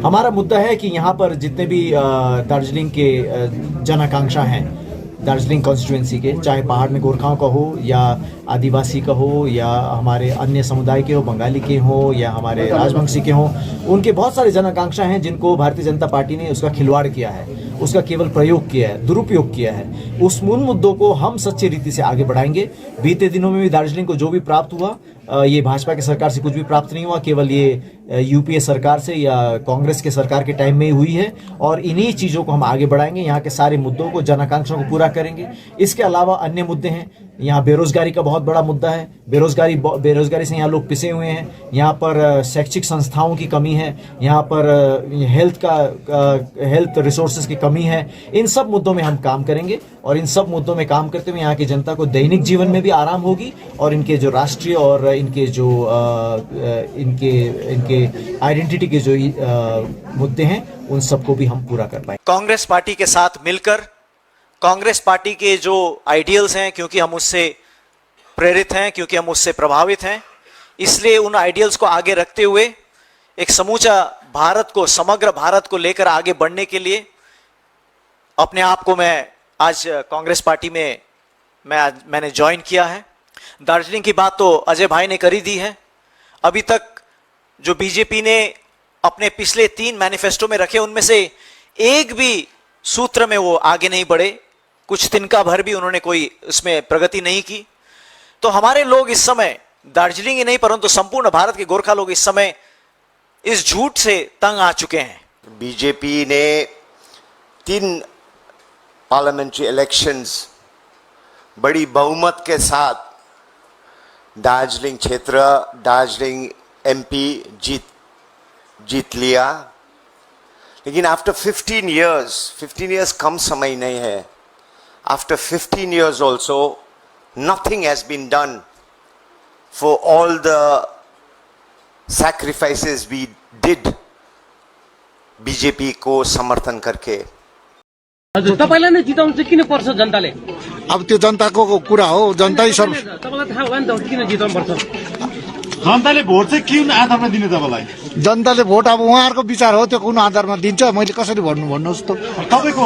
हमारा मुद्दा है कि यहाँ पर जितने भी दार्जिलिंग के जन आकांक्षा हैं, दार्जिलिंग कॉन्स्टिट्यूएंसी के, चाहे पहाड़ में गोरखाओं का हो या आदिवासी का हो या हमारे अन्य समुदाय के हो, बंगाली के हो या हमारे राजवंशी के हों, उनके बहुत सारे जन आकांक्षा हैं जिनको भारतीय जनता पार्टी ने उसका खिलवाड़ किया है, उसका केवल प्रयोग किया है, दुरुपयोग किया है। उस मूल मुद्दों को हम सच्ची रीति से आगे बढ़ाएंगे। बीते दिनों में भी दार्जिलिंग को जो भी प्राप्त हुआ, ये भाजपा की सरकार से कुछ भी प्राप्त नहीं हुआ, केवल ये यूपीए सरकार से या कांग्रेस के सरकार के टाइम में ही हुई है। और इन्हीं चीज़ों को हम आगे बढ़ाएंगे, यहाँ के सारे मुद्दों को, जन आकांक्षाओं को पूरा करेंगे। इसके अलावा अन्य मुद्दे हैं, यहाँ बेरोजगारी का बहुत बड़ा मुद्दा है। बेरोजगारी से यहाँ लोग पिसे हुए हैं। यहाँ पर शैक्षिक संस्थाओं की कमी है, यहाँ पर हेल्थ रिसोर्सेज की कमी है। इन सब मुद्दों में हम काम करेंगे और इन सब मुद्दों में काम करते हुए यहाँ की जनता को दैनिक जीवन में भी आराम होगी और इनके जो राष्ट्रीय और इनके जो इनके आइडेंटिटी के जो मुद्दे हैं उन सबको भी हम पूरा कर पाएंगे। कांग्रेस पार्टी के साथ मिलकर, कांग्रेस पार्टी के जो आइडियल्स हैं, क्योंकि हम उससे प्रेरित हैं, क्योंकि हम उससे प्रभावित हैं, इसलिए उन आइडियल्स को आगे रखते हुए एक समूचा भारत को, समग्र भारत को लेकर आगे बढ़ने के लिए अपने आप को मैं आज कांग्रेस पार्टी में मैंने ज्वाइन किया है। दार्जिलिंग की बात तो अजय भाई ने कर ही दी है। अभी तक जो बीजेपी ने अपने पिछले 3 मैनिफेस्टो में रखे, उनमें से एक भी सूत्र में वो आगे नहीं बढ़े, कुछ तिनका भर भी उन्होंने कोई उसमें प्रगति नहीं की। तो हमारे लोग इस समय, दार्जिलिंग ही नहीं परंतु संपूर्ण भारत के गोरखा लोग इस समय इस झूठ से तंग आ चुके हैं। बीजेपी ने 3 पार्लियामेंट्री इलेक्शंस बड़ी बहुमत के साथ दार्जिलिंग क्षेत्र, दार्जिलिंग एमपी जीत लिया। लेकिन आफ्टर 15 years कम समय नहीं है। After 15 years also nothing has been done for all the sacrifices we did BJP को समर्थन करके। हजुर, तपाईलाई नै जिताउनु चाहिँ किन पर्छ जनताले? अब त्यो जनताको कुरा हो, जनता ही सर्व। तपाईलाई थाहा भयो नि त किन जिताउनु पर्छ? जनताले भोट चाहिँ किन आधारमा दिने तपाईलाई? जनताले भोट अब उहाँहरूको विचार हो, त्यो कुन आधारमा दिन्छ, मैले कसरी भन्नु भन्नुहोस् त। तपाईको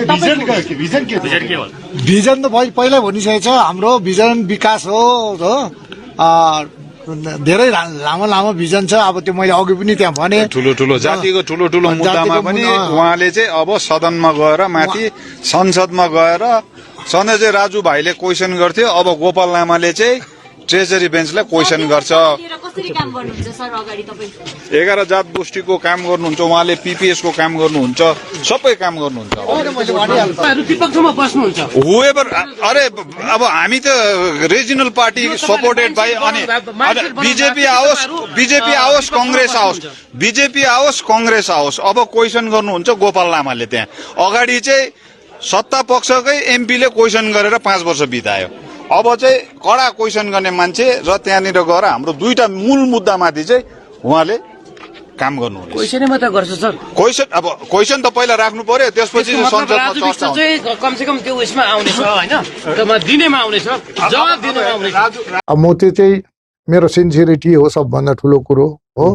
भिजन के हो? भिजन त पहिल्यै भनिसकेको छ, हाम्रो भिजन विकास हो। धेरै लामो भिजन छ। अब त्यो मैले अघि पनि त्यहाँ भने, ठुलो जातिको ठुलो मुद्दामा पनि उहाँले चाहिँ अब सदनमा गएर, माथि संसदमा गएर सधैँ चाहिँ राजु भाइले क्वेसन गर्थ्यो, अब गोपाल लामाले चाहिँ ट्रेजरी बेन्चलाई क्वेसन गर्छ। 11 जात गोष्ठीको काम गर्नुहुन्छ उहाँले, पीपीएस को काम गर्नुहुन्छ, सबै काम गर्नुहुन्छ। विपक्षमा बस्नुहुन्छ हुएभर, अरे अब हामी त रिजनल पार्टी सपोर्टेड बाई, अनि बीजेपी आओस् कांग्रेस आओस्, बीजेपी आओस् कांग्रेस आओस्, अब क्वेसन गर्नुहुन्छ गोपाल लामाले। त्यहाँ अगाडि चाहिँ सत्ता पक्षकै एमपीले क्वेसन गरेर 5 वर्ष बितायो। अब चाहिँ कडा क्वेसन गर्ने मान्छे र त्यहाँनिर गएर हाम्रो 2टा मूल मुद्दामाथि चाहिँ उहाँले काम गर्नुहुन्छ। क्वेसनै मात्र गर्छ सर। क्वेसन त पहिला राख्नु पर्यो, त्यसपछि संसदमा चर्चा हुन्छ। कम से कम त्यो उसमा आउने छ हैन, दिनेमा आउने छ, जवाब दिनेमा आउने छ। अब म चाहिँ मेरो सिन्सियरिटी हो सबभन्दा ठुलो कुरो हो।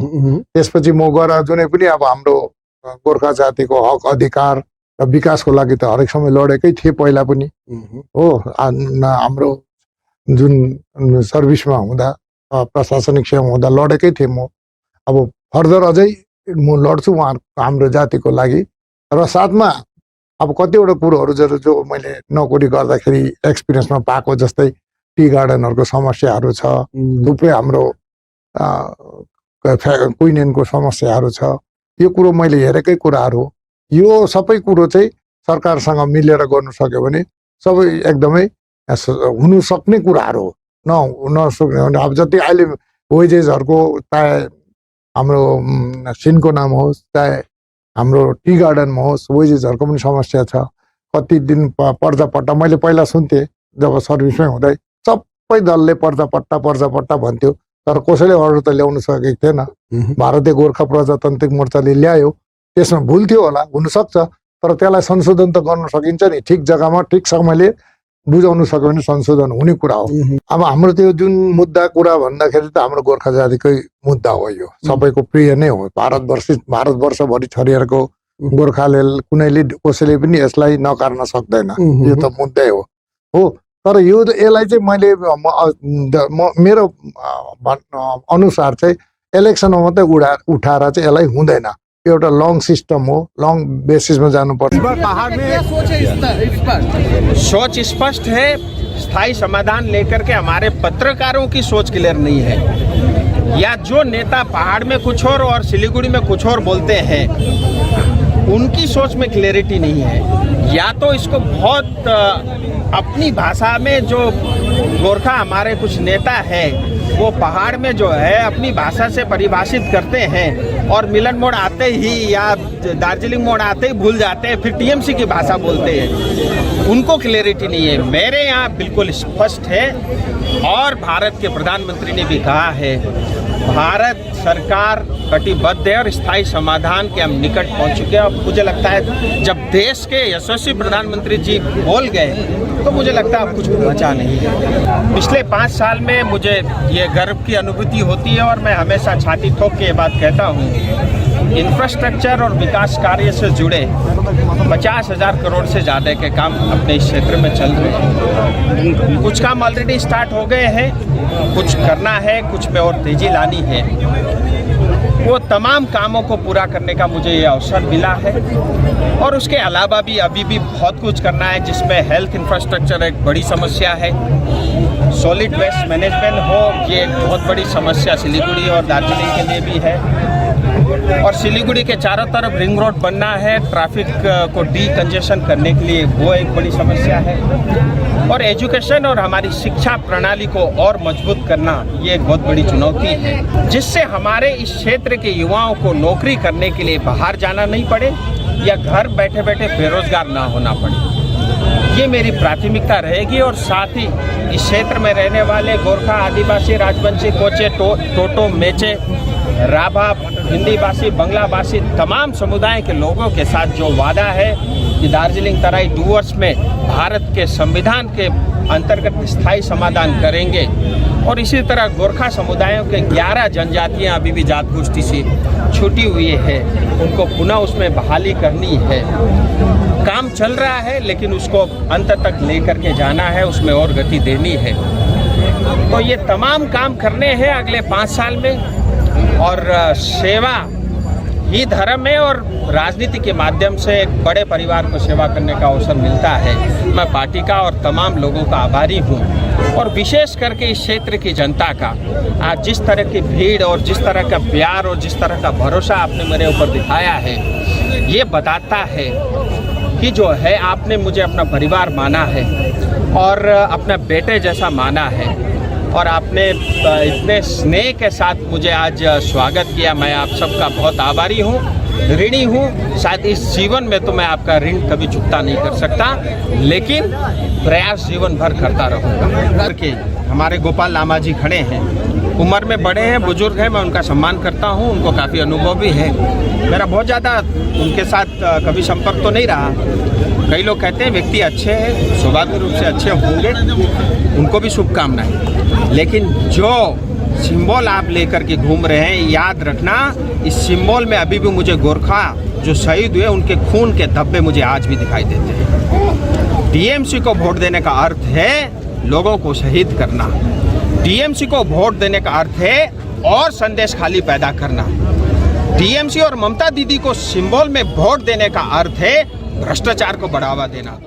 त्यसपछि म गएर जुनै पनि अब हाम्रो गोर्खा जातिको हक अधिकार र विकासको लागि त हरेक समय लडेकै थिए पहिला पनि हो। हाम्रो जुन सर्भिसमा हुँदा, प्रशासनिक सेवा हुँदा लडेकै थिएँ म। अब फर्दर अझै म लड्छु हाम्रो जातिको लागि। र साथमा अब कतिवटा कुरोहरू जो मैले नोकरी गर्दाखेरि एक्सपिरियन्समा पाएको, जस्तै टी गार्डनहरूको समस्याहरू छ, थुप्रै हाम्रो क्विनेनको समस्याहरू छ। यो कुरो मैले हेरेकै कुराहरू हो। यो सबै कुरो चाहिँ सरकारसँग मिलेर गर्नु सक्यो भने सबै एकदमै हुनु सक्ने कुराहरू हो। नसक्ने भने अब जति अहिले वेजेसहरूको, चाहे हाम्रो सिनको नाम होस्, चाहे हाम्रो टी गार्डनमा होस्, वेजेसहरूको पनि समस्या छ। कति दिन पर्जापट्टा मैले पहिला सुन्थेँ जब सर्भिसमै हुँदै, सबै दलले पर्जापट्टा भन्थ्यो, तर कसैले अर्डर त ल्याउन सकेको थिएन। भारतीय गोर्खा प्रजातान्त्रिक मोर्चाले ल्यायो, त्यसमा भुल थियो होला, हुनसक्छ, तर त्यसलाई संशोधन त गर्न सकिन्छ नि। ठिक जग्गामा ठिक समयले बुझाउनु सक्यो भने संशोधन हुने कुरा हो। अब हाम्रो त्यो जुन मुद्दा कुरा भन्दाखेरि त हाम्रो गोर्खा जातिकै मुद्दा हो, यो सबैको प्रिय नै हो। भारतवर्षभरि छरिएको गोर्खाले कुनैले कसैले पनि यसलाई नकार्न सक्दैन, यो त मुद्दै हो। तर यसलाई चाहिँ मैले मेरो अनुसार चाहिँ इलेक्सनमा मात्रै उठाएर चाहिँ यसलाई हुँदैन, एउटा लङ सिस्टम हो, लङ बेसिसमा जानुपर्छ। सोच स्पष्ट है, स्थायी समाधान लेकर के हमारे पत्रकारों की सोच क्लियर नहीं है, या जो नेता पहाड़ में कुछ और सिलीगुड़ी में कुछ और बोलते हैं उनकी सोच में क्लैरिटी नहीं है। या तो इसको बहुत अपनी भाषा में, जो गोरखा हमारे कुछ नेता है वो पहाड़ में जो है अपनी भाषा से परिभाषित करते हैं और मिलन मोड़ आते ही या दार्जिलिंग मोड़ आते ही भूल जाते हैं, फिर टीएमसी की भाषा बोलते हैं, उनको क्लैरिटी नहीं है। मेरे यहाँ बिल्कुल स्पष्ट है, और भारत के प्रधानमंत्री ने भी कहा है भारत सरकार कटिबद्ध है और स्थायी समाधान के हम निकट पहुंच चुके हैं। अब मुझे लगता है जब देश के यशस्वी प्रधानमंत्री जी बोल गए तो मुझे लगता है अब कुछ बचा नहीं है। पिछले 5 साल में मुझे ये गर्व की अनुभूति होती है और मैं हमेशा छाती ठोक के ये बात कहता हूँ, इंफ्रास्ट्रक्चर और विकास कार्य से जुड़े 50,000 करोड़ से ज़्यादा के काम अपने इस क्षेत्र में चल रहे हैं। कुछ काम ऑलरेडी स्टार्ट हो गए हैं, कुछ करना है, कुछ में और तेजी लानी है। वो तमाम कामों को पूरा करने का मुझे ये अवसर मिला है, और उसके अलावा भी अभी भी बहुत कुछ करना है, जिसमें हेल्थ इंफ्रास्ट्रक्चर एक बड़ी समस्या है, सॉलिड वेस्ट मैनेजमेंट हो, ये एक बहुत बड़ी समस्या सिलीगुड़ी और दार्जिलिंग के लिए भी है, और सिलीगुड़ी के चारों तरफ रिंग रोड बनना है, ट्रैफिक को डीकंजेशन करने के लिए वो एक बड़ी समस्या है, और एजुकेशन और हमारी शिक्षा प्रणाली को और मजबूत करना ये एक बहुत बड़ी चुनौती है, जिससे हमारे इस क्षेत्र के युवाओं को नौकरी करने के लिए बाहर जाना नहीं पड़े या घर बैठे बैठे बेरोजगार ना होना पड़े। ये मेरी प्राथमिकता रहेगी, और साथ ही इस क्षेत्र में रहने वाले गोरखा, आदिवासी, राजवंशी, कोचे, टोटो, मेचे, राभा, हिंदी भाषी, बांग्ला भाषी तमाम समुदाय के लोगों के साथ जो वादा है कि दार्जिलिंग तराई डूवर्स में भारत के संविधान के अंतर्गत स्थायी समाधान करेंगे, और इसी तरह गोरखा समुदायों के 11 जनजातियां अभी भी जात गोष्ठी से छूटी हुई है, उनको पुनः उसमें बहाली करनी है। काम चल रहा है, लेकिन उसको अंत तक लेकर के जाना है, उसमें और गति देनी है। तो ये तमाम काम करने हैं अगले 5 साल में, और सेवा ही धर्म है, और राजनीति के माध्यम से एक बड़े परिवार को सेवा करने का अवसर मिलता है। मैं पार्टी का और तमाम लोगों का आभारी हूँ, और विशेष करके इस क्षेत्र की जनता का आज जिस तरह की भीड़ और जिस तरह का प्यार और जिस तरह का भरोसा आपने मेरे ऊपर दिखाया है, ये बताता है कि जो है आपने मुझे अपना परिवार माना है और अपना बेटे जैसा माना है, और आपने इतने स्नेह के साथ मुझे आज स्वागत किया। मैं आप सबका बहुत आभारी हूँ, ऋणी हूँ। शायद इस जीवन में तो मैं आपका ऋण कभी चुकता नहीं कर सकता, लेकिन प्रयास जीवन भर करता रहूँगा। करके हमारे गोपाल लामा जी खड़े हैं, उम्र में बड़े हैं, बुजुर्ग हैं, मैं उनका सम्मान करता हूँ, उनको काफ़ी अनुभव भी है। मेरा बहुत ज़्यादा उनके साथ कभी संपर्क तो नहीं रहा। कई लोग कहते हैं व्यक्ति अच्छे हैं, स्वाभाविक रूप से अच्छे होंगे, उनको भी शुभकामनाएं। लेकिन जो सिंबल आप लेकर के घूम रहे हैं, याद रखना इस सिंबल में अभी भी मुझे गोरखा जो शहीद हुए उनके खून के धब्बे मुझे आज भी दिखाई देते हैं। टीएमसी को वोट देने का अर्थ है लोगों को शहीद करना। टीएमसी को वोट देने का अर्थ है और संदेश खाली पैदा करना। टीएमसी और ममता दीदी को सिंबल में वोट देने का अर्थ है भ्रष्टाचार को बढ़ावा देना।